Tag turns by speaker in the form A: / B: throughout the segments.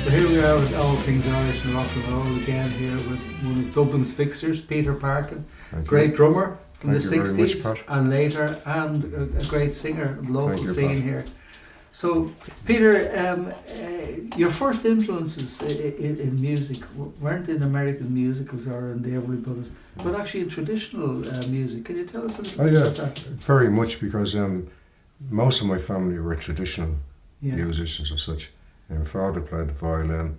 A: So here we are with All Things Irish and Rock and Roll again here with one of Dublin's fixtures, PeterParkin, great drummer from the 60s and later, and a great singer, local scene here. So, Peter, your first influences in music weren't in American musicals or in the Everly Brothers, but actually in traditional music. Can you tell us a little bit about that?
B: Very much, because most of my family were traditional musicians as such. My father played the violin,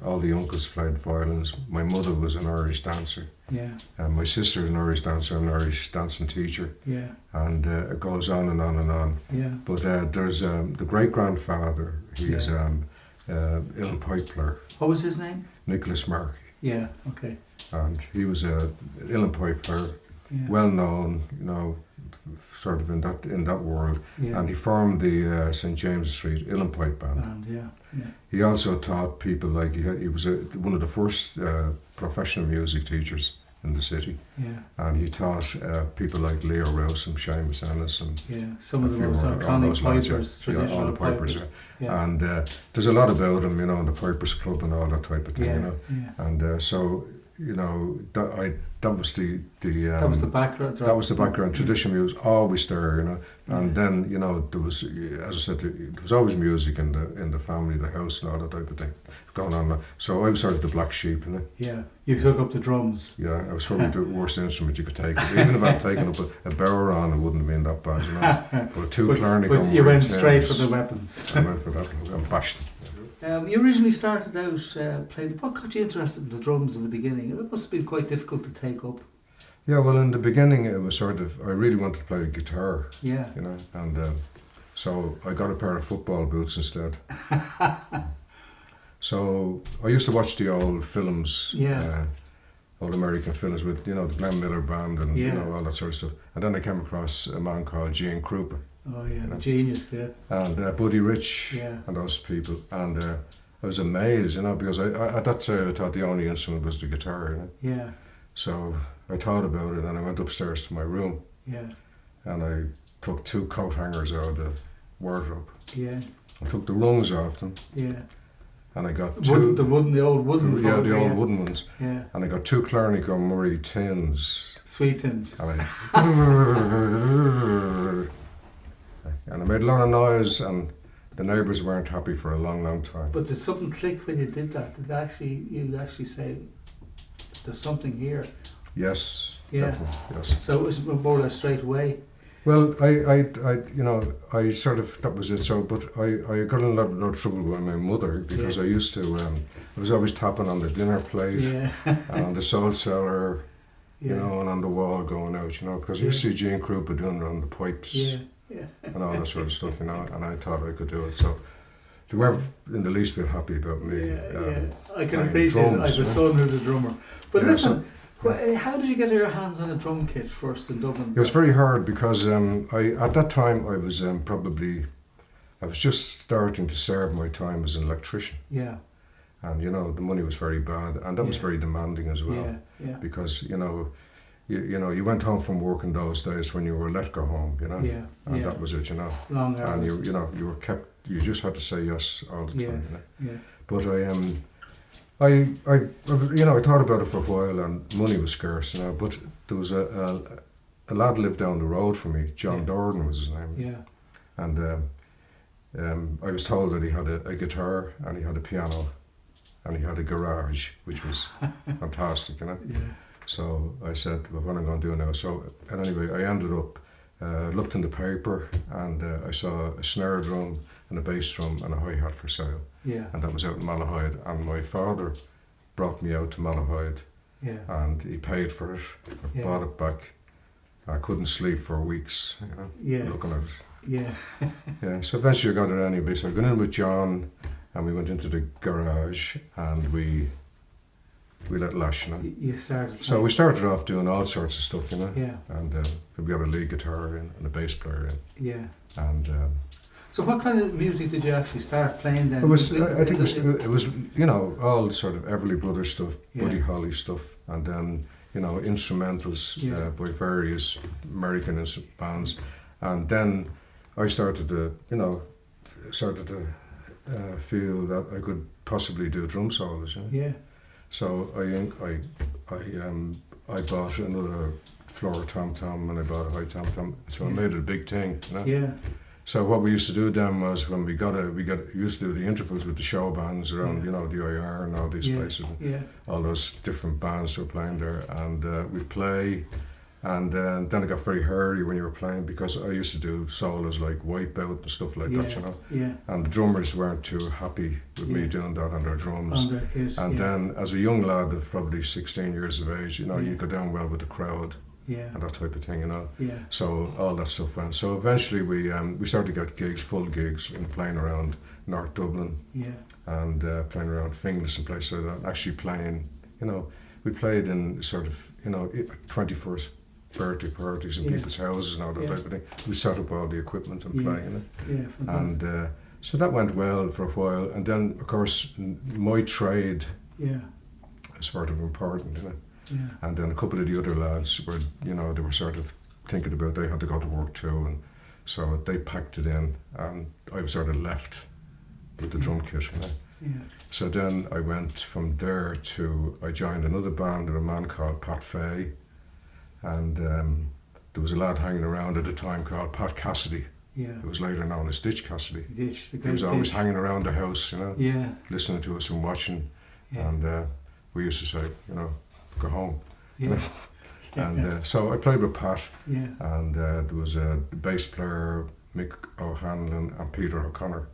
B: all the uncles played violins. My mother was an Irish dancer.
A: Yeah.
B: And my sister is an Irish dancer, an Irish dancing teacher.
A: Yeah.
B: And it goes on and on and on.
A: Yeah.
B: But there's the great-grandfather, he's uilleann pipe player.
A: What was his name?
B: Nicholas Markey.
A: Yeah, okay.
B: And he was a uilleann pipe player, well known, sort of in that world.
A: Yeah.
B: And he formed the St. James Street uilleann pipe band.
A: Yeah.
B: He also taught people, like he was one of the first professional music teachers in the city.
A: Yeah.
B: And he taught people like Leo Rouse and Seamus Ennis and
A: some of the most iconic pipers, traditional
B: all the pipers.
A: Yeah.
B: And there's a lot about him, in the Pipers Club and all that type of thing. And so that was the
A: that was the background.
B: That was the background. Traditional music always there, and then there was, as I said, there was always music in the family, the house, and all that type of thing going on. So I was sort of the black sheep,
A: Yeah, you took up the drums.
B: Yeah, I was probably the worst instrument you could take. Even if I'd taken up a bower on, it wouldn't have been that bad, But
A: but you went straight for the weapons.
B: I went for that and bashed them.
A: You originally started out playing. What got you interested in the drums in the beginning? It must have been quite difficult to take up.
B: Yeah, well, in the beginning it was sort of, I really wanted to play guitar.
A: Yeah.
B: And so I got a pair of football boots instead. So I used to watch the old films, old American films with, the Glenn Miller Band and, all that sort of stuff. And then I came across a man called Gene Krupa.
A: Oh yeah, genius,
B: And Buddy Rich and those people. And I was amazed, because I at that time I thought the only instrument was the guitar,
A: Yeah.
B: So I thought about it and I went upstairs to my room.
A: Yeah.
B: And I took 2 coat hangers out of the wardrobe.
A: Yeah.
B: I took the rungs off them.
A: Yeah.
B: And I got
A: the old wooden.
B: The old wooden ones.
A: Yeah.
B: And I got 2 Clarnico Murray tins.
A: Sweet tins.
B: And I made a lot of noise, and the neighbours weren't happy for a long, long time.
A: But did something click when you did that? Did you actually say, there's something here?
B: Yes, definitely, yes.
A: So it was more or less straight away?
B: Well, I sort of, that was it. So, but I got in a lot of trouble with my mother, because I used to, I was always tapping on the dinner plate and on the salt cellar, and on the wall going out, because I used to see Gene Krupa doing it on the pipes. And all that sort of stuff, and I thought I could do it. So they weren't in the least bit happy about me.
A: I can appreciate it. I have a son who's a drummer. But listen, how did you get your hands on a drum kit first in Dublin?
B: It was very hard, because at that time I was I was just starting to serve my time as an electrician.
A: Yeah.
B: And the money was very bad, and that was very demanding as well.
A: Yeah.
B: Because you went home from work in those days when you were let go home, and that was it,
A: Long hours.
B: And you were kept. You just had to say yes all the time,
A: Yeah.
B: But I thought about it for a while, and money was scarce, But there was a lad lived down the road from me. John Dordan was his name.
A: Yeah.
B: And I was told that he had a guitar, and he had a piano, and he had a garage, which was fantastic,
A: Yeah.
B: So I said, well, what am I going to do now? So, and anyway, I ended up, looked in the paper, and I saw a snare drum and a bass drum and a hi-hat for sale.
A: Yeah.
B: And that was out in Malahide. And my father brought me out to Malahide, and he paid for it. I bought it back. I couldn't sleep for weeks, looking at it.
A: Yeah.
B: So eventually I got it anyway. So I got in with John, and we went into the garage, and we let lash,
A: You started.
B: So we started off doing all sorts of stuff,
A: Yeah.
B: And we got a lead guitar in and a bass player in.
A: Yeah.
B: And
A: so what kind of music did you actually start playing then?
B: It was, I think it was, all sort of Everly Brothers stuff, Buddy Holly stuff, and then, instrumentals by various American bands. And then I started to feel that I could possibly do drum solos. You know?
A: Yeah.
B: So I bought another floor tom-tom and I bought a high tom-tom. So I made it a big thing. You know?
A: Yeah.
B: So what we used to do then was when we used to do the intervals with the show bands around, you know, the IR and all these places, all those different bands were playing there, and we'd play, and then it got very hairy when you were playing because I used to do solos like Wipeout and stuff like that, you know, and the drummers weren't too happy with me doing that on their drums, and then as a young lad of probably 16 years of age, you know, you go down well with the crowd. And that type of thing, you know. So all that stuff went. So eventually we started to get gigs, full gigs, and playing around North Dublin, and playing around Finglas and places like that. And actually playing, you know, we played in sort of, you know, 21st birthday parties in people's houses and all that type of thing. We set up all the equipment and playing it. And so that went well for a while. And then, of course, my trade is sort of important, you know. And then a couple of the other lads were, you know, they were sort of thinking about they had to go to work too, and so they packed it in, and I was sort of left with the drum kit, you know. So then I went from there I joined another band with a man called Pat Fay, and there was a lad hanging around at the time called Pat Cassidy. It was later known as Ditch Cassidy. He was always hanging around the house, you know, listening to us and watching, and we used to say, you know, go home. And so I played with Pat, and there was a bass player, Mick O'Hanlon, and Peter O'Connor.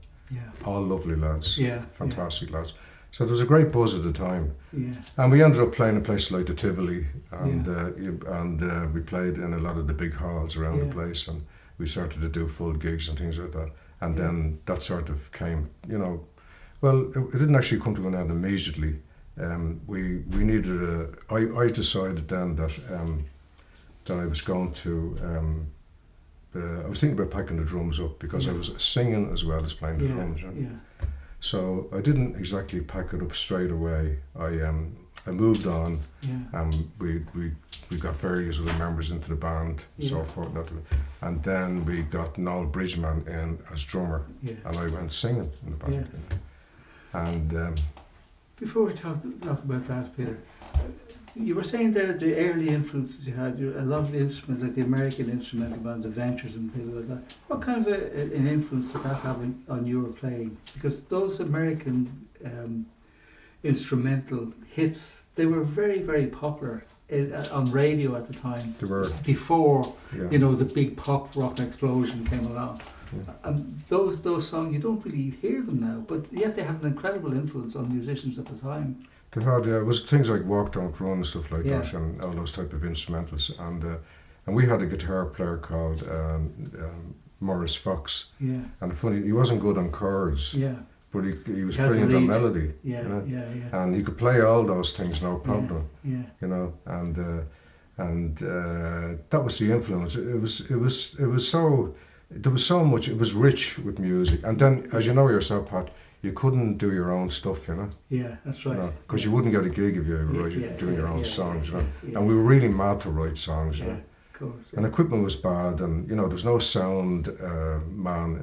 B: All lovely lads, fantastic lads. So there was a great buzz at the time, and we ended up playing in places like the Tivoli, and we played in a lot of the big halls around the place, and we started to do full gigs and things like that. And then that sort of came, you know, well, it didn't actually come to an end immediately. We needed I decided then that I was going to I was thinking about packing the drums up because I was singing as well as playing the drums. So I didn't exactly pack it up straight away. I moved on, and we got various other members into the band, so forth. And then we got Noel Bridgman in as drummer, and I went singing in the band. And
A: before we talk about that, Peter, you were saying there the early influences you had, a lot of the instruments, like the American instrumental band, the Ventures and things like that. What kind of an influence did that have on your playing? Because those American instrumental hits, they were very, very popular on radio at the time.
B: They were.
A: Before, you know, the big pop rock explosion came along. And those songs, you don't really hear them now, but yet they had an incredible influence on musicians at the time.
B: They had, it was things like Walk Don't Run and stuff like that, and all those type of instrumentals. And we had a guitar player called Maurice Fox. And funny, he wasn't good on chords. But he was brilliant on melody. You know? And he could play all those things, no problem. You know, and that was the influence. It was so. There was so much, it was rich with music. And then, as you know yourself, Pat, you couldn't do your own stuff, you know?
A: Yeah, that's right.
B: Because you wouldn't get a gig if you were doing your own songs, you know? And we were really mad to write songs, you know?
A: Of course.
B: And equipment was bad, and, you know, there's no sound man.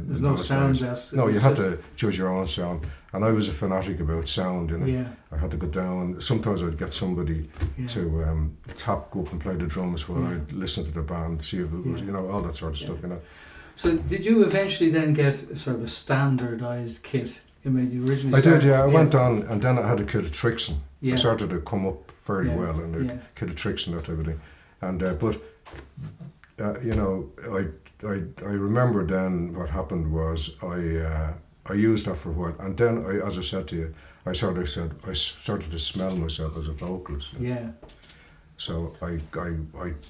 A: There's no sound desk.
B: No, you had to judge your own sound. And I was a fanatic about sound, you know? I had to go down. Sometimes I'd get somebody to go up and play the drums while I'd listen to the band, see if it was, you know, all that sort of stuff, you know.
A: So did you eventually then get sort of a standardised kit? I mean, you originally
B: I did, I went on, and then I had a kit of Trixon. I started to come up very well, and a kit of Trixon, that type of thing. And you know, I remember then what happened was I used that for a while, and then as I said to you, I started to smell myself as a vocalist. So I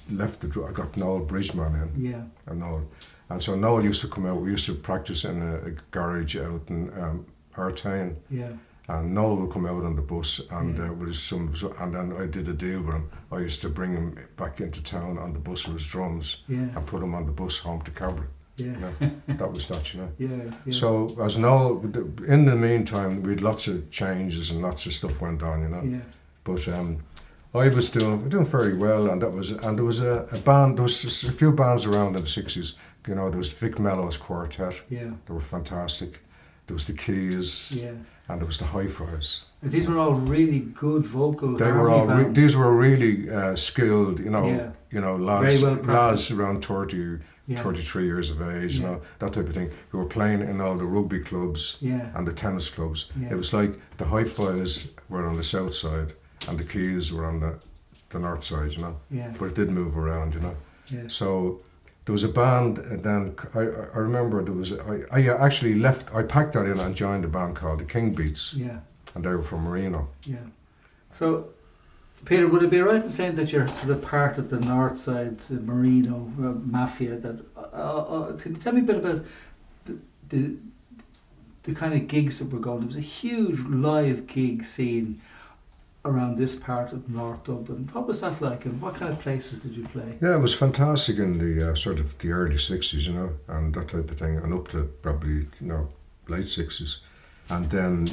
B: left I got Noel Bridgman in. And so Noel used to come out. We used to practice in a garage out in Artane. And Noel would come out on the bus, and and then I did a deal with him. I used to bring him back into town on the bus with his drums, and put him on the bus home to Cabra. You know, that was that, you know. So as Noel, in the meantime, we had lots of changes and lots of stuff went on, you know. But I was doing very well, and there was a band. There was just a few bands around in the 60s. You know, there was Vic Mello's Quartet. They were fantastic. there was the Keys,
A: Yeah.
B: and there was the Hi-Fis.
A: And these were all really good vocal.
B: They were all. These were really skilled.
A: Yeah.
B: Lads,
A: Very well
B: lads around 30,
A: Yeah.
B: 33 years of age.
A: Yeah.
B: That type of thing. Who were playing in all the rugby clubs
A: Yeah.
B: and the tennis clubs.
A: Yeah.
B: It was like the Hi-Fis were on the south side and the Keys were on the north side.
A: Yeah.
B: But it did move around.
A: Yeah.
B: So there was a band, and then I remember there was. I actually left. I packed that in and joined a band called the King Beats.
A: Yeah.
B: And they were from Marino.
A: Yeah. So, Peter, would it be right in saying that you're sort of part of the north side, the Marino mafia? That can you tell me a bit about the kind of gigs that were going? There was a huge live gig scene around this part of North Dublin. What was that like, and what kind of places did you play?
B: Yeah, it was fantastic in the sort of the early 60s, and that type of thing, and up to probably late 60s. And then,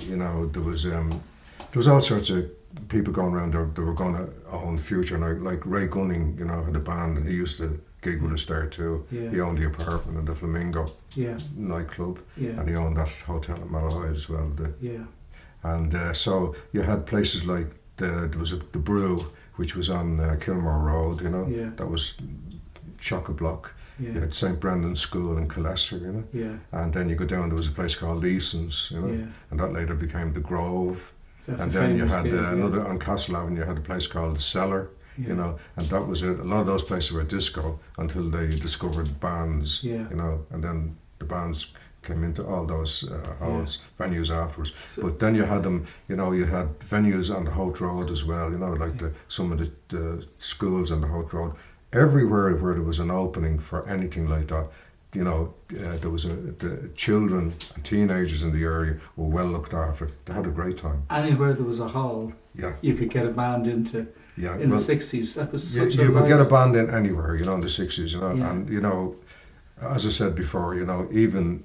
B: there was all sorts of people going around there that were going to own the future. And like Ray Gunning, had a band, and he used to gig with us there too.
A: Yeah.
B: He owned the apartment and the Flamingo nightclub.
A: Yeah.
B: And he owned that hotel at Malahide as well.
A: Yeah.
B: And so you had places like, there was the Brew, which was on Kilmore Road,
A: Yeah.
B: that was chock-a-block.
A: Yeah.
B: You had St. Brendan's School in Killester,
A: Yeah.
B: and then you go down, there was a place called Eason's,
A: Yeah.
B: and that later became the Grove.
A: That's
B: And
A: a
B: then you
A: famous
B: had
A: gig,
B: another, on Castle Avenue, you had a place called the Cellar,
A: Yeah.
B: and that was it. A lot of those places were disco until they discovered bands,
A: Yeah.
B: and then the bands came into all those halls, venues afterwards.
A: So-
B: But then you had them, you had venues on the Hout Road as well, like some of the schools on the Hout Road. Everywhere where there was an opening for anything like that, there was the children and teenagers in the area were well looked after. They had a great time.
A: Anywhere there was a hall,
B: Yeah.
A: you could get a band into.
B: Yeah,
A: In the 60s, that was such
B: you
A: a
B: could get a
A: life.
B: band in anywhere, in the 60s,
A: Yeah.
B: and as I said before, even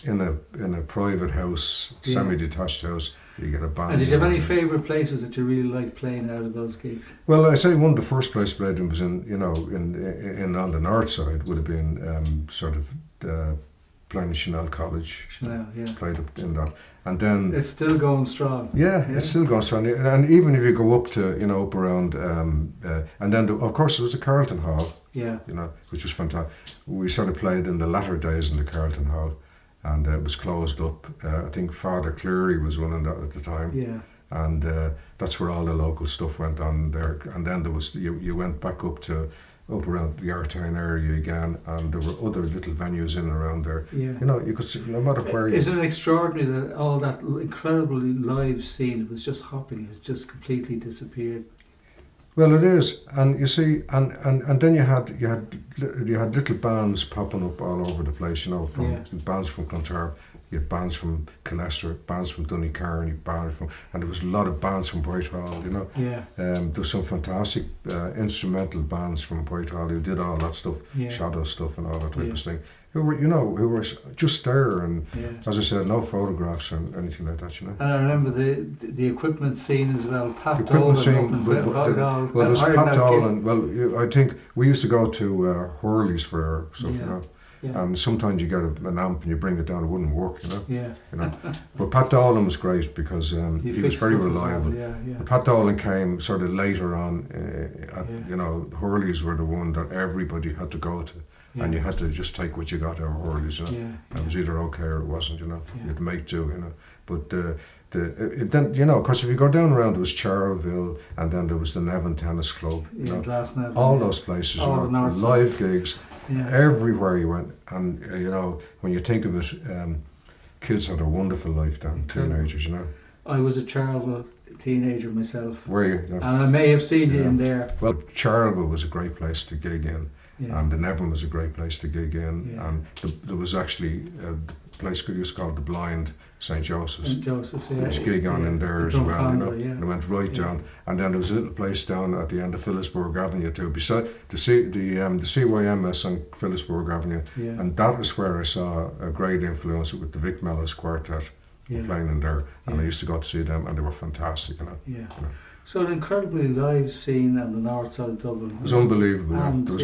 B: in a private house,
A: Yeah.
B: semi-detached house, you get a band.
A: And did you have any
B: in.
A: favourite places that you really liked playing out of those gigs?
B: Well, I say one of the first places I played in was in on the north side would have been sort of playing at Chanel College.
A: Chanel, yeah.
B: Played up in that, and then
A: It's still going strong.
B: yeah, it's still going strong. And even if you go up to up around, and then of course there was the Carlton Hall.
A: Yeah.
B: Which was fantastic. We sort of played in the latter days in the Carlton Hall, and it was closed up. I think Father Cleary was running that at the time,
A: Yeah.
B: and that's where all the local stuff went on there. And then there was you went back up around the Artine area again, and there were other little venues in and around there.
A: Yeah.
B: You could see, no matter where you.
A: Isn't it extraordinary that all that incredibly live scene, it was just hopping, has just completely disappeared?
B: Well, it is, and you see, and then you had little bands popping up all over the place, from bands from Clontarf, you had bands from Killester, bands from Donecarn, and there was a lot of bands from Whitehall,
A: Yeah.
B: There was some fantastic instrumental bands from Whitehall who did all that stuff,
A: Yeah.
B: shadow stuff and all that type
A: Yeah.
B: of thing. Who were just there, and
A: Yeah.
B: as I said, no photographs or anything like that,
A: And I remember the equipment scene as well. Pat
B: The equipment
A: Dolan
B: scene,
A: up in
B: well, there's
A: Iron
B: Pat
A: Out
B: Dolan. Well, I think we used to go to Hurley's for our stuff,
A: Yeah. Yeah.
B: and sometimes you get an amp and you bring it down, it wouldn't work,
A: Yeah.
B: But Pat Dolan was great because he was
A: fixed
B: very
A: stuff as well.
B: reliable.
A: Yeah, yeah.
B: Pat Dolan came sort of later on,
A: Yeah.
B: Hurley's were the one that everybody had to go to.
A: Yeah.
B: And you had to just take what you got out of Hurley's,
A: Yeah.
B: It was either okay or it wasn't, You had to make do, But then, because if you go down around, there was Charleville, and then there was the Nevin Tennis Club.
A: Glasnevin,
B: all those places,
A: All the north
B: live
A: side.
B: gigs,
A: Yeah.
B: everywhere you went. And, when you think of it, kids had a wonderful life then, teenagers,
A: I was a Charleville teenager myself.
B: Were you?
A: And I may have seen you in there.
B: Well, Charleville was a great place to gig in.
A: Yeah.
B: And the Nevin was a great place to gig in,
A: Yeah.
B: and there was actually a place used called the Blind St. Joseph's.
A: St. Joseph's, yeah.
B: There was gig on in there as
A: Drum
B: well,
A: Condor, yeah.
B: and it went right down. And then there was a little place down at the end of Phillipsburg Avenue too, beside the CYMS on Phillipsburg Avenue,
A: Yeah.
B: and that is where I saw a great influence with the Vic Mellis Quartet
A: Yeah.
B: playing in there, and
A: Yeah.
B: I used to go to see them, and they were fantastic,
A: Yeah. So an incredibly live scene on the north side of Dublin.
B: It was unbelievable.
A: And
B: There was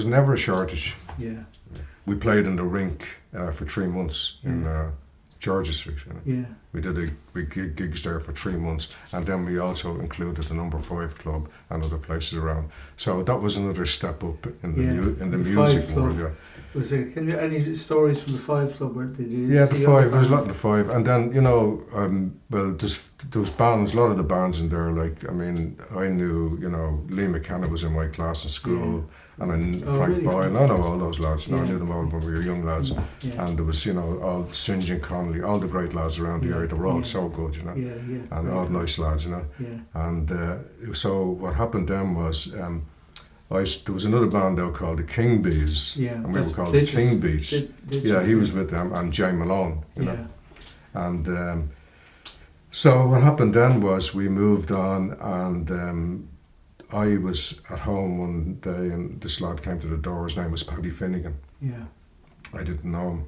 A: yeah.
B: never a shortage.
A: Yeah.
B: We played in the rink for 3 months Georgia Street.
A: Yeah.
B: We did gigs there for 3 months, and then we also included the Number 5 Club and other places around. So that was another step up in the music world. Yeah.
A: Was there any stories from the 5 Club? Where did you?
B: Yeah, the 5. There was a lot in the 5, and then well, there was bands. A lot of the bands in there. Like, I mean, I knew Lee McKenna was in my class in school. Yeah. And then Frank Boyle, I know all those lads. I knew them all when we were young lads. Yeah. And there was, all St. John Connolly, all the great lads around the area. They were all so good, and all nice lads, Yeah. And so what happened then was, there was another band there called the King Bees, and we were called the King Bees. He was with them, and Jay Malone, And so what happened then was we moved on, and I was at home one day, and this lad came to the door. His name was Paddy Finnegan. Yeah. I didn't know him,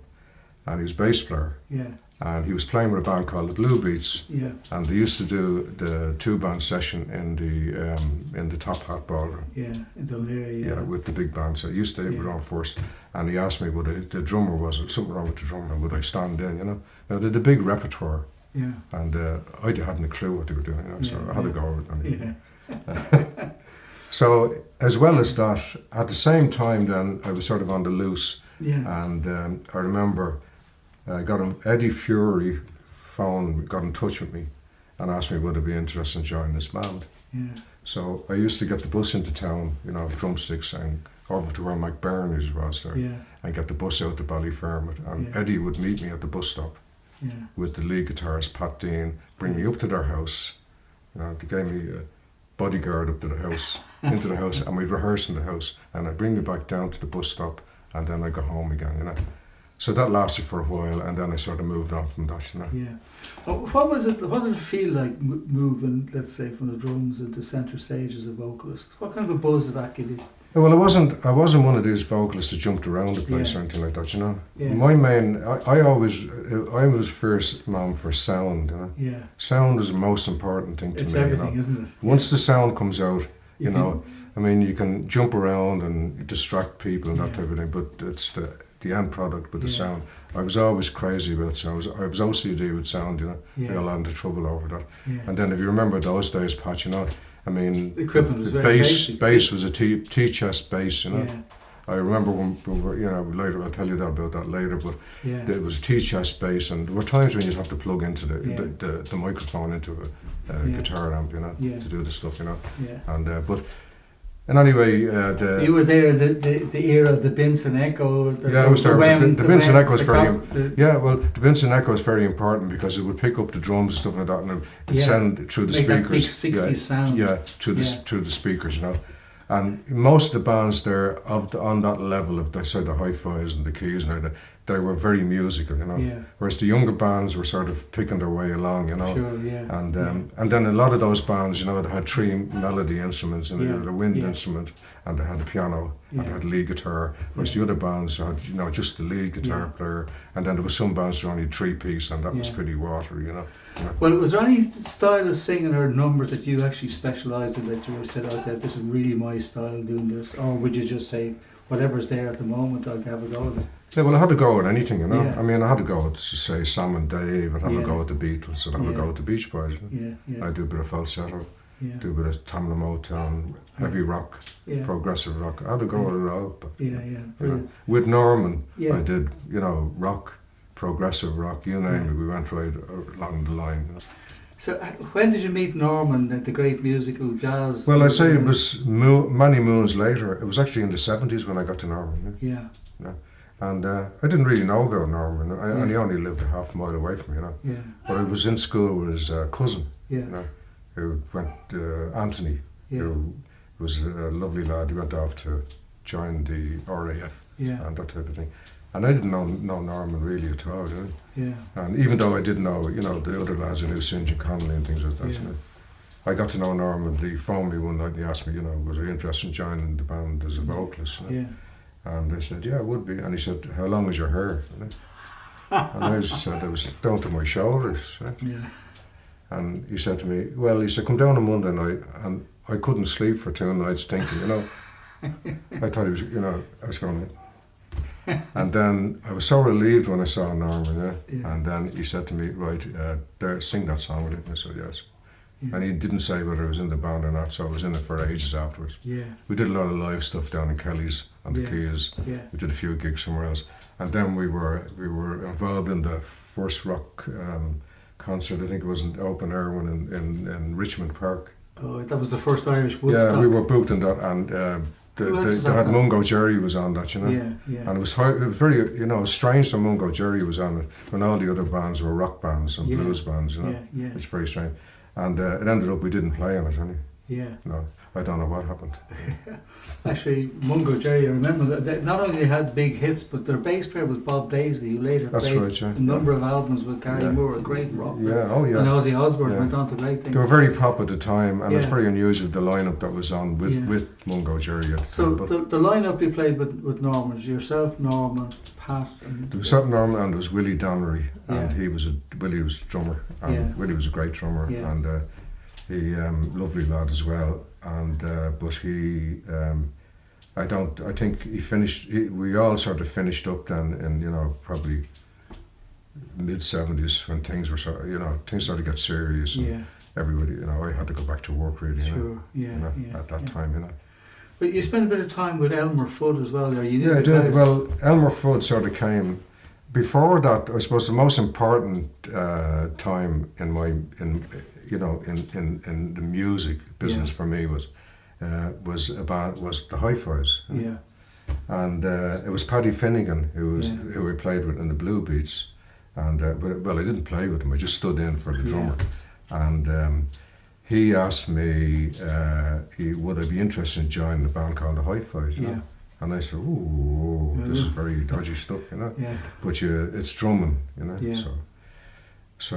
B: and he was a bass player. Yeah. And he was playing with a band called the Blue Beats. Yeah. And they used to do the 2-band session in the Top Hat Ballroom. Yeah, in Dublin. Yeah, with the big band. So I used to be on first, and he asked me would the drummer was something wrong with the drummer, would I stand in? Now they had a big repertoire. Yeah. And I hadn't a clue what they were doing. So I had to go with them. Yeah. So as well as that, at the same time then I was sort of on the loose, and I remember Eddie Fury got in touch with me and asked me would I be interested in joining this band. So I used to get the bus into town, drumsticks, and over to where Mike Byrne was there, and get the bus out to Ballyfermot, and Eddie would meet me at the bus stop with the lead guitarist Pat Dean, bring me up to their house. They gave me a bodyguard up to the house, into the house, and we'd rehearse in the house, and I'd bring me back down to the bus stop, and then I'd go home again, So that lasted for a while, and then I sort of moved on from that, Yeah.
A: What was it? What did it feel like moving, let's say, from the drums into centre stage as a vocalist? What kind of a buzz did that give you?
B: Well, I wasn't one of these vocalists that jumped around the place or anything like that, Yeah. My main, I was first man for sound, Yeah. Sound is the most important thing to me.
A: It's everything, isn't it?
B: Once the sound comes out, I mean, you can jump around and distract people and that type of thing, but it's the end product with the sound. I was always crazy about sound. I was OCD with sound, I got a lot into trouble over that. Yeah. And then if you remember those days, Pat, I mean,
A: the equipment was very basic.
B: Bass was a T-chest bass, Yeah. I remember when later I'll tell you about that later, but it was a T-chest bass, and there were times when you'd have to plug into the microphone into a guitar amp, to do the stuff, And and anyway,
A: you were there the era of the Benson Echo.
B: I was there. The Benson Echo was the Benson Echo was very important because it would pick up the drums and stuff like that, and it would send through the speakers.
A: That big 60s sound.
B: Through the speakers, And most of the bands there on that level of the hi-fis and the keys and they were very musical, Whereas the younger bands were sort of picking their way along,
A: Sure, yeah.
B: And then a lot of those bands, they had 3 melody instruments, and they had a wind instrument, and they had a piano, and they had a lead guitar. Whereas the other bands had, just the lead guitar player, and then there was some bands that were only 3-piece, and that was pretty watery,
A: Well, was there any style of singing or number that you actually specialised in, that you said, okay, this is really my style doing this, or would you just say, whatever's there at the moment, I'll have a go at it?
B: Yeah, well, I had to go with anything, Yeah. I mean, I had to go with, say, Sam and Dave. I'd have to go with the Beatles. I'd have to go with the Beach Boys. I do a bit of falsetto, do a bit of Tamla Motown, heavy rock, progressive rock. I had to go with it all. But, with Norman, I did, rock, progressive rock, you name it. We went right along the line.
A: So when did you meet Norman, the great musical jazz?
B: Well, I say it was many moons later. It was actually in the 70s when I got to Norman.
A: Yeah.
B: And I didn't really know about Norman. And he only lived a half mile away from me, Yeah. But I was in school with his cousin, who went, Anthony, who was a lovely lad. He went off to join the RAF and that type of thing. And I didn't know Norman really at all,
A: Yeah.
B: And even though I didn't know, the other lads, I knew St. John Connolly and things like that, I got to know Norman. He phoned me one night and he asked me, was I interested in joining the band as a vocalist? And I said, yeah, I would be. And he said, how long is your hair? And I said, it was down to my shoulders. And he said to me, well, come down on Monday night. And I couldn't sleep for 2 nights thinking, I thought he was, I was going, And then I was so relieved when I saw Norman, and then he said to me, right, there, sing that song with it. And I said, yes. Yeah. And he didn't say whether I was in the band or not, so I was in it for ages afterwards.
A: Yeah.
B: We did a lot of live stuff down in Kelly's on the Keys. Yeah. We did a few gigs somewhere else. And then we were involved in the first rock concert. I think it was an open air one in Richmond Park.
A: Oh, that was the first Irish Woodstock.
B: Yeah, we were booked in that, and they had Mungo Jerry was on that, you know.
A: Yeah, yeah.
B: And it was very, you know, strange that Mungo Jerry was on it when all the other bands were rock bands and blues bands, you know.
A: Yeah, yeah.
B: It's very strange. And it ended up we didn't play on it, really.
A: Yeah.
B: No, I don't know what happened.
A: Actually, Mungo Jerry, I remember that they not only had big hits, but their bass player was Bob Daisley, who later played a number of albums with Gary Moore, a great rock player.
B: Yeah, oh yeah.
A: And Ozzy Osbourne went on to great things.
B: They were very pop at the time, and it was very unusual, the lineup that was on with Mungo Jerry.
A: So the lineup you played with Norman was yourself, Norman, Pat.
B: There was Norman, and there was Willie Donnery, and Willie was a drummer, and Willie was a great drummer, and he lovely lad as well. And but he, I think he finished. We all sort of finished up then, in, you know, probably mid-70s when things were things started to get serious. And everybody, you know, I had to go back to work really.
A: Sure.
B: At that time, you know.
A: But you spent a bit of time with Elmer Fudd as well there.
B: I did. Well, Elmer Fudd sort of came before that. I suppose the most important time in the music business for me was the Hi-Fis.
A: Yeah.
B: And it was Paddy Finnegan who I played with in the Blue Beats, and but I didn't play with him. I just stood in for the drummer, and he asked me would I be interested in joining a band called the Hi-Fis, you know? And I said, "Ooh, this is very dodgy stuff, you know." Yeah. But it's drumming, you know. Yeah. So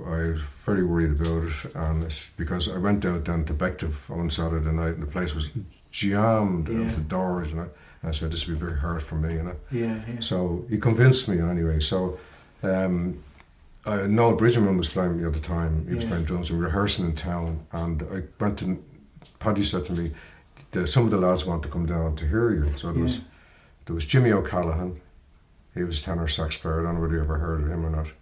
B: I was very worried about it, and it's because I went out then to Bective on Saturday night, and the place was jammed out the doors, you know. And I said, "This would be very hard for me, you know." Yeah. So he convinced me anyway. So Noel Bridgman was playing me at the time. He was playing drums. We were rehearsing in town, and I went to. Paddy said to me, "Some of the lads want to come down to hear you." So there was Jimmy O'Callaghan. He was a tenor sax player. I don't know whether you ever heard of him or not.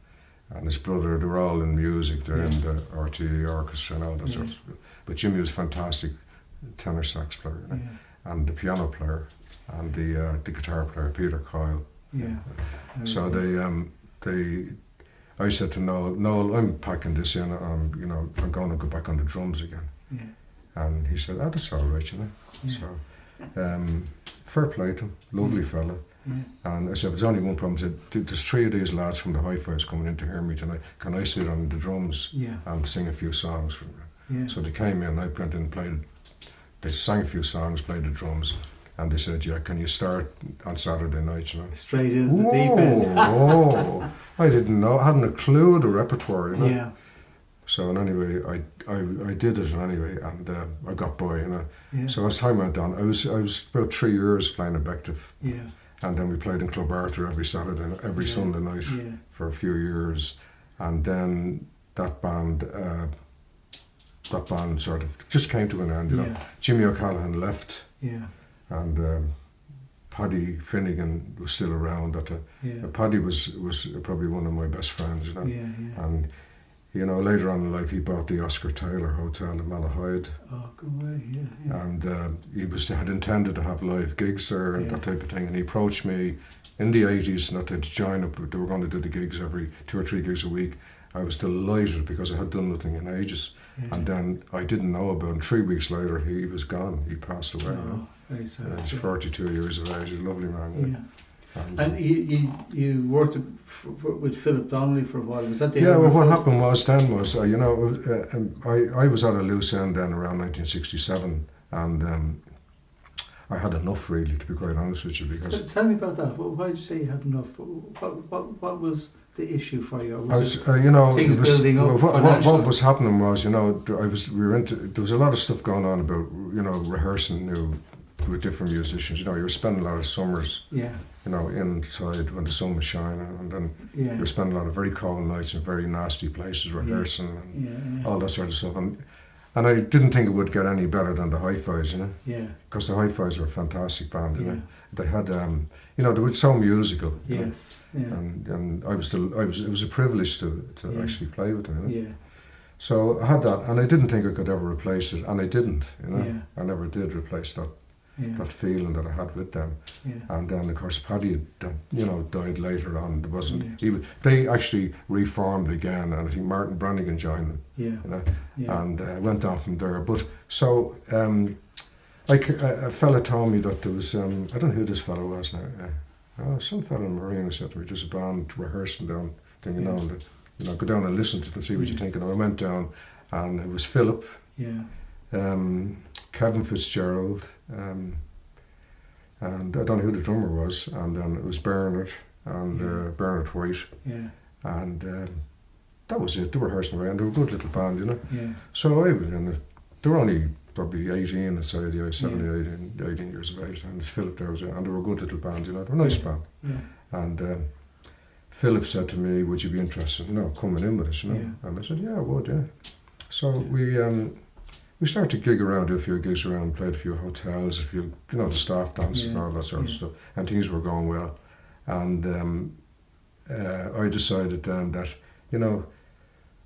B: And his brother, they were all in music. They're in the RTE orchestra and all that sort of stuff. But Jimmy was a fantastic tenor sax player, and the piano player, and the guitar player, Peter Kyle. Yeah. So I said to Noel, I'm packing this in. I'm going to go back on the drums again. Yeah. And he said, that's all right, you know. Yeah. So, fair play to him, lovely fella. Yeah. And I said, there's only one problem. I said, there's 3 of these lads from the Hi-Fis coming in to hear me tonight. Can I sit on the drums and sing a few songs for them? Yeah. So they came in, I went in and played. They sang a few songs, played the drums, and they said, can you start on Saturday night, you know? Straight into the deep end. I didn't know, I hadn't a clue the repertoire, you know? Yeah. So anyway, I did it anyway, and I got by, you know. Yeah. So as time went on, I was about 3 years playing at Bective. Yeah. And then we played in Club Arthur every Sunday night for a few years, and then that band sort of just came to an end. You know, Jimmy O'Callaghan left, and Paddy Finnegan was still around. Paddy was probably one of my best friends. You know, and you know, later on in life, he bought the Oscar Taylor Hotel in Malahide. Oh, good way, yeah. And he had intended to have live gigs there and that type of thing. And he approached me in the 80s not to join up, but they were going to do the gigs every 2 or 3 gigs a week. I was delighted because I had done nothing in ages. Yeah. And then I didn't know about him. 3 weeks later, he was gone. He passed away.
A: Oh, very sad.
B: He's 42 years of age. He's a lovely man.
A: Yeah. And you worked with Philip Donnelly for a while. Was that the
B: what happened was I was at a loose end then around 1967, and I had enough really, to be quite honest with you. Because
A: tell me about that. Why did you say you had enough? What was the issue for you?
B: Was
A: things building up?
B: What was happening was, there was a lot of stuff going on about rehearsing with different musicians. You were spending a lot of summers. Yeah. Inside when the sun was shining, and then you were spending a lot of very cold nights in very nasty places rehearsing and all that sort of stuff. And And I didn't think it would get any better than the Hi-Fis, you know.
A: Yeah.
B: Because the Hi-Fis were a fantastic band, you
A: Yeah.
B: know. They had, you know, they were so musical. you know.
A: Yes. Yeah.
B: And it was a privilege to
A: Yeah.
B: actually play with them, you know.
A: Yeah.
B: So I had that, and I didn't think I could ever replace it, and I didn't, you know.
A: Yeah.
B: I never did replace that
A: Yeah.
B: that feeling that I had with them.
A: Yeah.
B: And then, of course, Paddy had, you know, died later on. There wasn't.
A: Yeah.
B: They actually reformed again, and I think Martin Brannigan joined them.
A: Yeah.
B: You know,
A: Yeah.
B: and went on from there. But so, like a fella told me that there was. I don't know who this fella was now. Some fella in Marina said to me, "There's a band rehearsing down. Then go down and listen to them, see what you think." And I went down, and it was Philip.
A: Yeah.
B: Kevin Fitzgerald, and I don't know who the drummer was, and then it was Bernard and Bernard White,
A: Yeah.
B: and that was it. They were rehearsing around. They were a good little band, you know.
A: Yeah.
B: So I was in it. They were only probably 18 inside the 18 years of age, and Philip there was, and they were a good little band, you know. They were a nice band.
A: Yeah.
B: And Philip said to me, "Would you be interested, you know, coming in with us, you know?"
A: Yeah.
B: And I said, "Yeah, I would, yeah." So we started to gig around, do a few gigs around, played a few hotels, you know, the staff dances and all that sort of stuff, and things were going well. And I decided then that, you know,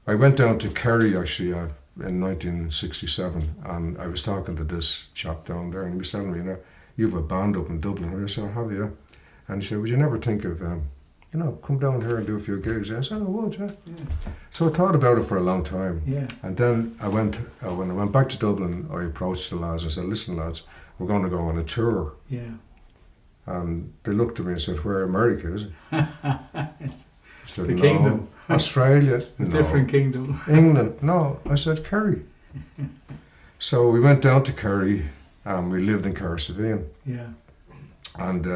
B: I went down to Kerry actually in 1967, and I was talking to this chap down there, and he was telling me, you know, "You've a band up in Dublin." And I said, "Have you?" And he said, "Would you never think of, you know, come down here and do a few gigs?" I said, "I would, yeah." So I thought about it for a long time.
A: Yeah.
B: And then when I went back to Dublin, I approached the lads. I said, "Listen, lads, we're going to go on a tour."
A: Yeah.
B: And they looked at me and said, "Where, America, is it?"
A: It's
B: I said,
A: the
B: "No."
A: kingdom.
B: Australia.
A: A
B: No.
A: different kingdom.
B: England. No. I said, "Kerry." So we went down to Kerry, and we lived in Carsavine.
A: Yeah.
B: And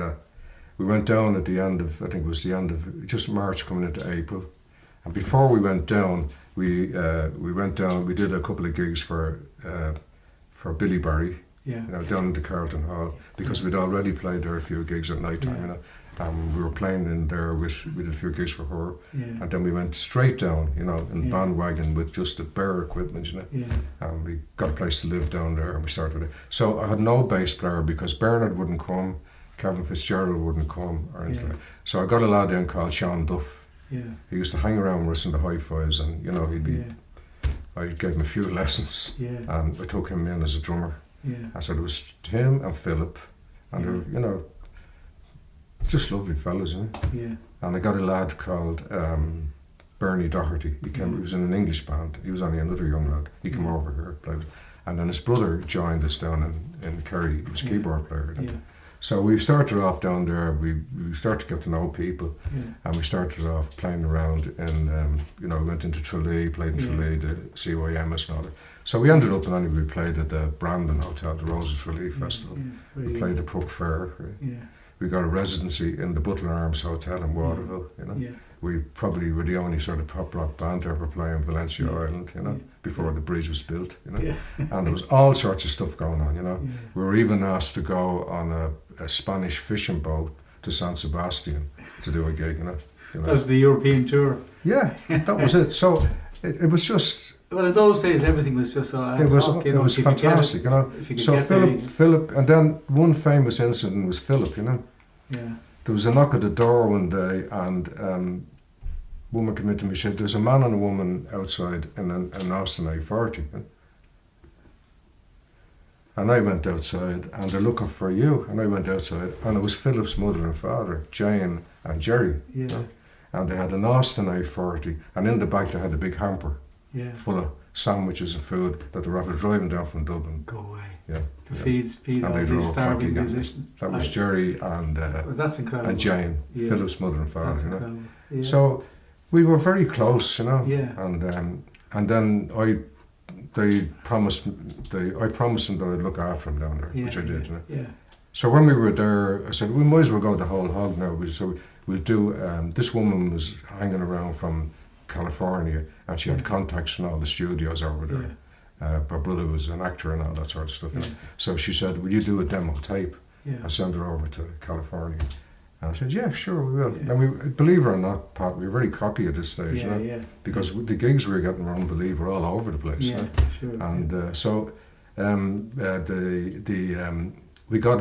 B: we went down at the end of, I think it was the end of just March coming into April. And before we went down, we went down, we did a couple of gigs for Billy Barry,
A: Yeah.
B: you know, down in the Carlton Hall, because we'd already played there a few gigs at night time,
A: Yeah.
B: you know. We were playing in there we did a few gigs for her.
A: Yeah.
B: And then we went straight down, you know, in
A: Yeah.
B: bandwagon with just the bare equipment, you know.
A: Yeah.
B: And we got a place to live down there, and we started with it. So I had no bass player because Bernard wouldn't come, Kevin Fitzgerald wouldn't come, or anything.
A: Yeah.
B: So I got a lad in called Sean Duff.
A: Yeah.
B: He used to hang around with us in the Hi-Fis, and, you know, I gave him a few lessons,
A: Yeah.
B: and I took him in as a drummer.
A: Yeah.
B: And so it was him and Philip, and they were, you know, just lovely fellas, you know.
A: Yeah.
B: And I got a lad called Bernie Doherty. He was in an English band. He was only another young lad. He came over here, played. And then his brother joined us down in Kerry. He was a keyboard player.
A: Yeah.
B: So we started off down there. We started to get to know people, and we started off playing around in, you know, we went into Tralee, played in Tralee, the CYMS and all that. So we ended up, and anyway, we played at the Brandon Hotel, the Roses Tralee Festival. We played at Brook Fair.
A: Yeah.
B: We got a residency in the Butler Arms Hotel in Waterville, you know.
A: Yeah.
B: We probably were the only sort of pop rock band to ever play on Valencia Island, you know, before the bridge was built, you know.
A: Yeah.
B: And there was all sorts of stuff going on, you know.
A: Yeah.
B: We were even asked to go on a Spanish fishing boat to San Sebastian to do a gig, you know.
A: That was the European tour.
B: Yeah, that was it. So it was just...
A: Well, in those days, everything was just so...
B: It was fantastic, you know. So Philip, and then one famous incident was Philip, you know.
A: Yeah.
B: There was a knock at the door one day, and a woman came in to me and said, "There's a man and a woman outside in an Austin A40. And I went outside, and they're looking for you. And I went outside, and it was Philip's mother and father, Jane and Jerry.
A: Yeah.
B: You know? And they had an Austin A40, and in the back they had a big hamper full of sandwiches and food that they were after driving down from Dublin.
A: Go away.
B: Yeah.
A: To feed all these starving musicians.
B: That was Jerry and
A: that's incredible.
B: and Jane, Philip's mother and father.
A: That's
B: you know.
A: incredible. Yeah.
B: So we were very close, you know.
A: Yeah.
B: And then I promised them that I'd look after him down there, which I did. You know?
A: Yeah.
B: So when we were there, I said we might as well go the whole hog now. So we'll do. This woman was hanging around from California, and she had contacts in all the studios over there. Her brother was an actor and all that sort of stuff. You know? So she said, "Will you do a demo tape and send it over to California?" And I said, yeah, sure, we will. And we, believe it or not, Pat, we were very cocky at this stage, you know, because the gigs we were getting were unbelievable, all over the place.
A: Yeah,
B: you know?
A: sure.
B: And so we got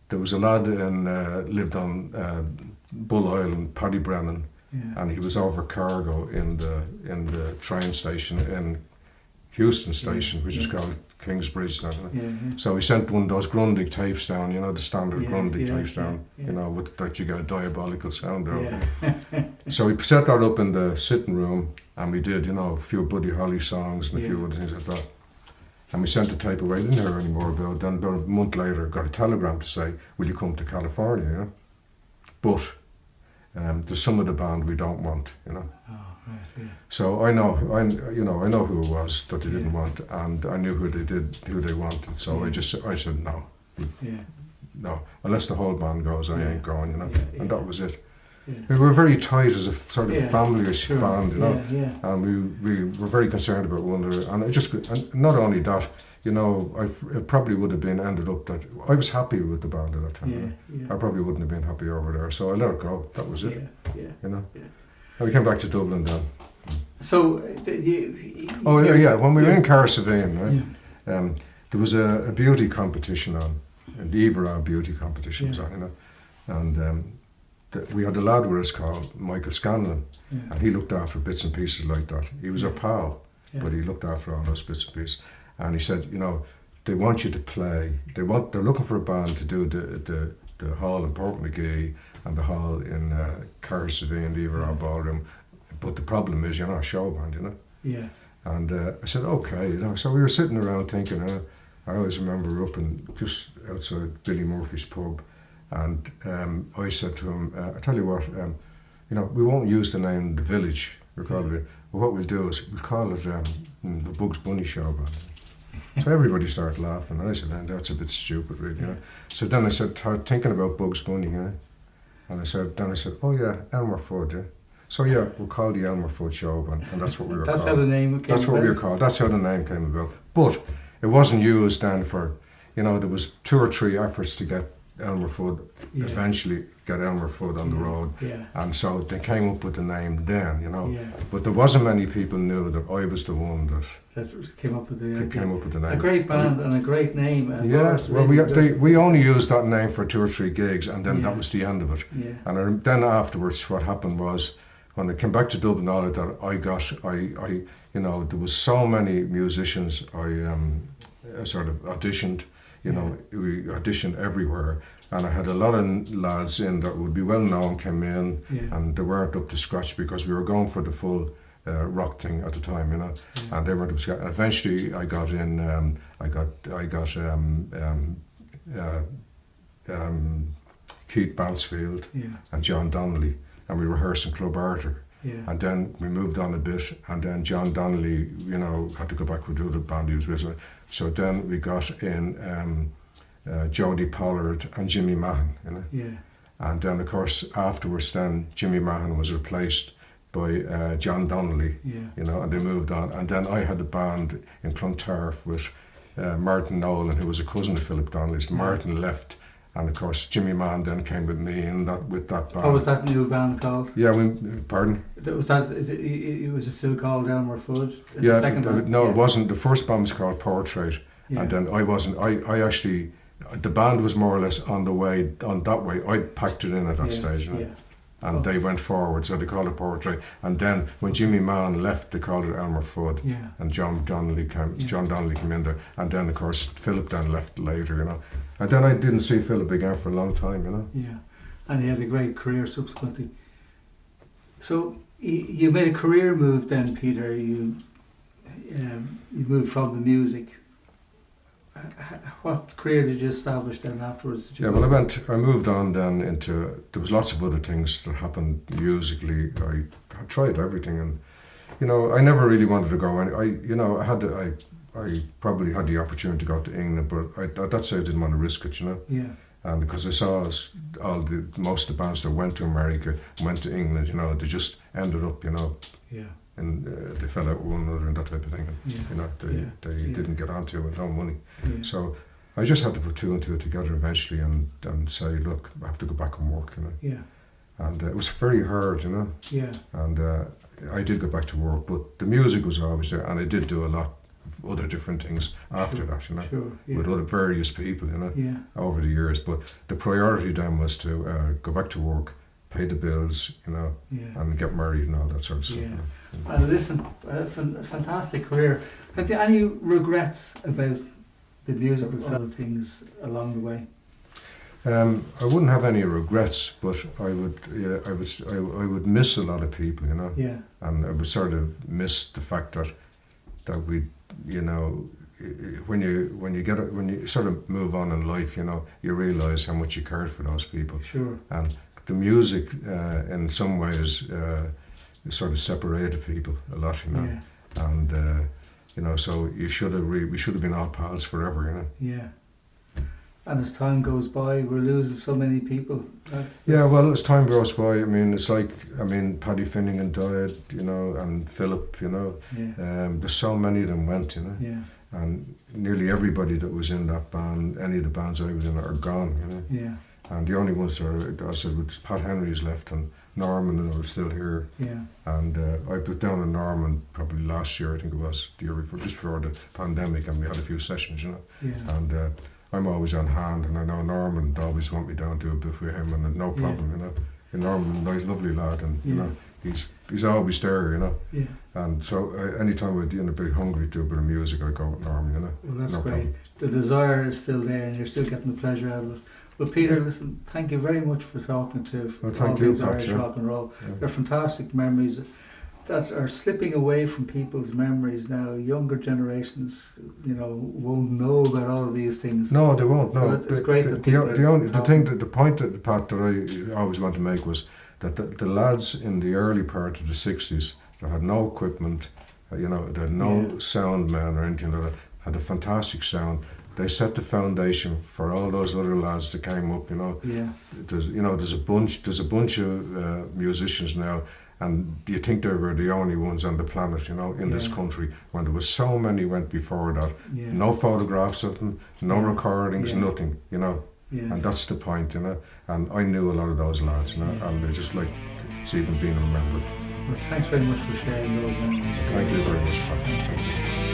B: there was a lad in lived on Bull Island, Paddy Brennan, and he was over cargo in the train station in Houston Station, which is called Kingsbridge now. So he sent one of those Grundig tapes down, you know, the standard Grundig tapes down, you know, with that you get a diabolical sound there. So we set that up in the sitting room, and we did, you know, a few Buddy Holly songs and a few other things like that. And we sent the tape away, didn't hear any more about it. Then about a month later, got a telegram to say, will you come to California, you know? But there's some of the band we don't want, you know.
A: Oh, right, yeah.
B: So I know who it was that they didn't want, and I knew who they wanted. So I said no, no, unless the whole band goes, I ain't going, you know. And that was it. We were very tight as a sort of family-ish band, you know, and we were very concerned about one another. And not only that, you know, it probably would have been ended up that I was happy with the band at that time. I probably wouldn't have been happy over there, so I let it go. That was it. You know. And we came back to Dublin then.
A: So,
B: when we were in Carsavine, right, there was a beauty competition on, and the Ivora beauty competition was on, you know, and we had a lad with us called Michael Scanlon, and he looked after bits and pieces like that. He was our pal, but he looked after all those bits and pieces. And he said, you know, they want you to play. They're looking for a band to do the hall in Port McGee and the hall in Carsavine, the Ivora Ballroom. But the problem is you're not a show band, you know.
A: Yeah.
B: And I said, okay, you know. So we were sitting around thinking. I always remember up in just outside Billy Murphy's pub. And I said to him, I tell you what, you know, we won't use the name The Village, but what we'll do is we'll call it the Bugs Bunny Show Band. So everybody started laughing, and I said, that's a bit stupid, really, you know. So then I said, thinking about Bugs Bunny, you know, and I said, oh yeah, Elmer Fudd, yeah. So yeah, we'll call the Elmer Fudd Show Band, and that's what we were called.
A: That's how the name came
B: That's what we were called. That's how the name came about. But it wasn't used then for, you know, there was 2 or 3 efforts to get Elmer Fudd, eventually get Elmer Fudd on the road, and so they came up with the name then, you know. But there wasn't many people knew that I was the one that
A: came up with the
B: name.
A: A great band and a great name. And
B: well, we only used that name for 2 or 3 gigs, and then that was the end of it. And then afterwards, what happened was, when I came back to Dublin, all of that, I you know, there was so many musicians. I sort of auditioned. You know, we auditioned everywhere, and I had a lot of lads in that would be well known came in, and they weren't up to scratch because we were going for the full rock thing at the time, you know, and they weren't up to scratch. Eventually, I got in. I got Keith Bansfield and John Donnelly, and we rehearsed in Club Arthur. And then we moved on a bit, and then John Donnelly, you know, had to go back with the other band he was with. So then we got in Jody Pollard and Jimmy Mahan, you know. And then, of course, afterwards, then Jimmy Mahan was replaced by John Donnelly, you know, and they moved on. And then I had a band in Clontarf with Martin Nolan, who was a cousin of Philip Donnelly's. Martin left. And of course, Jimmy Mann then came with me with that band.
A: What was that new band called?
B: Pardon?
A: Was that? It was still called Elmer Fudd?
B: Yeah, it wasn't. The first band was called Portrait, and then I wasn't. I actually, the band was more or less on that way. I packed it in at that stage, you know? And they went forward, so they called it Portrait. And then when Jimmy Mann left, they called it Elmer Fudd, and John Donnelly came in there, and then of course Philip then left later, you know. And then I didn't see Philip again for a long time, you know.
A: Yeah, and he had a great career subsequently. So you made a career move then, Peter. You moved from the music. What career did you establish then afterwards?
B: I moved on then into, there was lots of other things that happened musically. I tried everything, and, you know, I never really wanted to go. I probably had the opportunity to go to England, but at that stage I didn't want to risk it, you know.
A: Yeah.
B: And because I saw most of the bands that went to America, went to England, you know, they just ended up, you know, and they fell out with one another and that type of thing. And, you know, they didn't get onto it with no money. Yeah. So I just had to put two and two together eventually and say, look, I have to go back and work, you know.
A: Yeah.
B: And it was very hard, you know.
A: Yeah.
B: And I did go back to work, but the music was always there, and I did do a lot of other different things after that, you know, with other various people, you know, over the years. But the priority then was to go back to work, pay the bills, you know, and get married and all that sort of stuff.
A: Yeah.
B: You know.
A: And listen, a fantastic career. Have you any regrets about the musical side of things along the way?
B: I wouldn't have any regrets, but I would miss a lot of people, you know.
A: Yeah.
B: And I would sort of miss the fact that we, you know, when you sort of move on in life, you know, you realise how much you cared for those people.
A: Sure.
B: And the music, in some ways, sort of separated people a lot, you know.
A: Yeah.
B: And you know, so we should have been all pals forever, you know.
A: Yeah. And as time goes by, we're losing so many people.
B: Yeah, well, as time goes by, I mean, it's like, Paddy Finnegan died, you know, and Philip, you know.
A: Yeah.
B: There's so many of them went, you know.
A: Yeah.
B: And nearly everybody that was in that band, any of the bands I was in, are gone, you know.
A: Yeah.
B: And the only ones that I said, was Pat Henry's left and Norman and I was still here.
A: Yeah.
B: And I put down a Norman probably last year, I think it was, the year before, just before the pandemic, and we had a few sessions, you know.
A: Yeah.
B: And I'm always on hand, and I know Norman would always want me down to do a bit with him, and no problem, you know. And Norman, nice, lovely lad, and you know, he's always there, you know.
A: Yeah.
B: And so anytime I'd been a bit hungry to do a bit of music, I'd go with Norman, you know.
A: Well, that's
B: no
A: great.
B: problem.
A: The desire is still there, and you're still getting the pleasure out of it. Well, Peter, listen, thank you very much for talking to
B: thank you, Pat,
A: Irish rock and roll. Yeah. They're fantastic memories that are slipping away from people's memories now. Younger generations, you know, won't know about all of these things.
B: No, they won't. No,
A: so it's great that people
B: the point that Pat that I always want to make was that the lads in the early part of the 60s that had no equipment, you know, that had no sound man or anything like that, had a fantastic sound. They set the foundation for all those other lads that came up, you know.
A: Yes.
B: There's a bunch of musicians now, and you think they were the only ones on the planet, you know, in this country, when there was so many went before that. Yeah. No photographs of them, no recordings, nothing, you know. Yes. And that's the point, you know. And I knew a lot of those lads, you know, and they just like to see them being remembered.
A: Well, thanks very much for sharing those memories.
B: Thank you very much, Pat. Thank you.